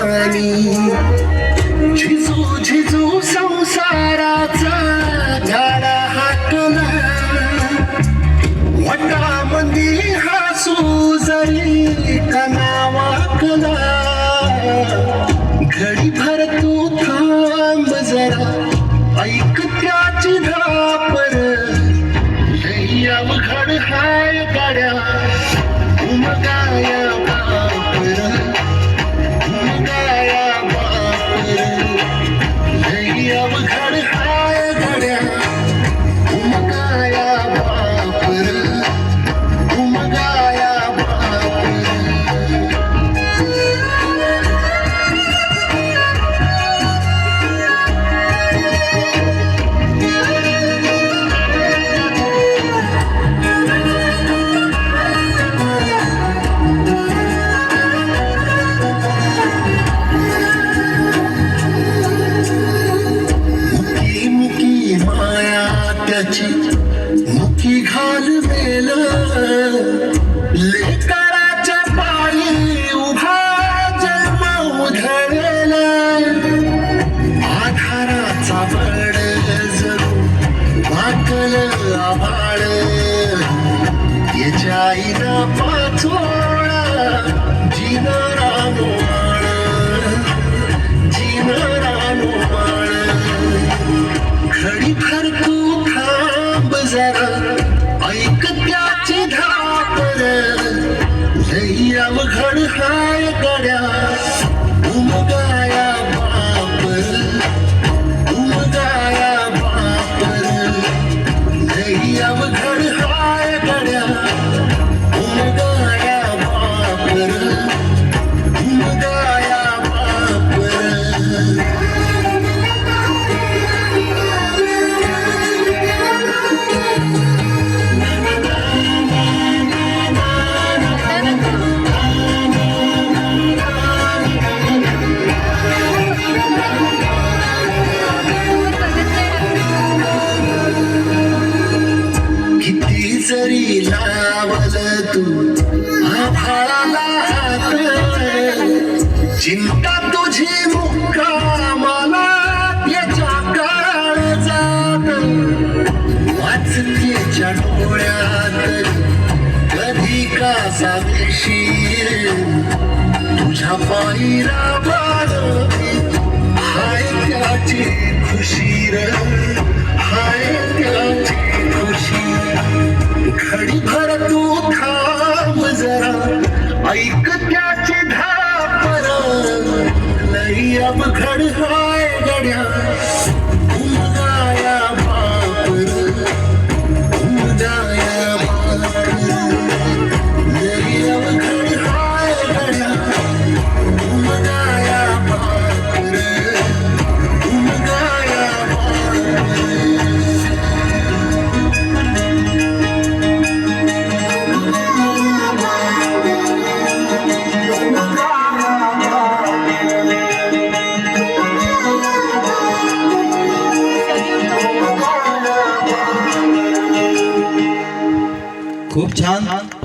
पाणी झिजू झिजू संसाराचा झाडा हाकला वटामंदी हसू जरी कना वाकला घडी भर तू थांब जरा ऐक त्याची धापर लई अवघड हाय गाड्या उमगाया बापर उमगाया बापर लई अवघड हाय गाड्या उमगाया बापर उमगाया बापर मुखी घालवेल लेकराच्या पायी उभा जन्म उधळेल आधाराचा बळ जणू वाकल आभाळ त्याच्या आईला पाचोळा जिनरानो माळ जिनरानो माळ घडी भर तू थांब जरा ऐक त्याची धापर लई अवघड हाय गड्या उमगाया बापर उमगाया बापर लई अवघड हाय गड्या उमगाया बापर उमगाया बापर जरी लावल तू आभाळाला हात चिंता तुझी मुक्कामाला याच्या काळजात वाचतेच्या डोळ्यात कधी का जाशील तुझ्या पायीला बाळवी हाय त्याची खुशी र हाय त्याची खुशी घडी भर तू थांब जरा ऐक त्याची धापर लई अवघड हाय गड्या उमगाया बापर उमगाया बापर लई अवघड हाय गड्या उमगाया बापर उमगाया बापर खूप छान.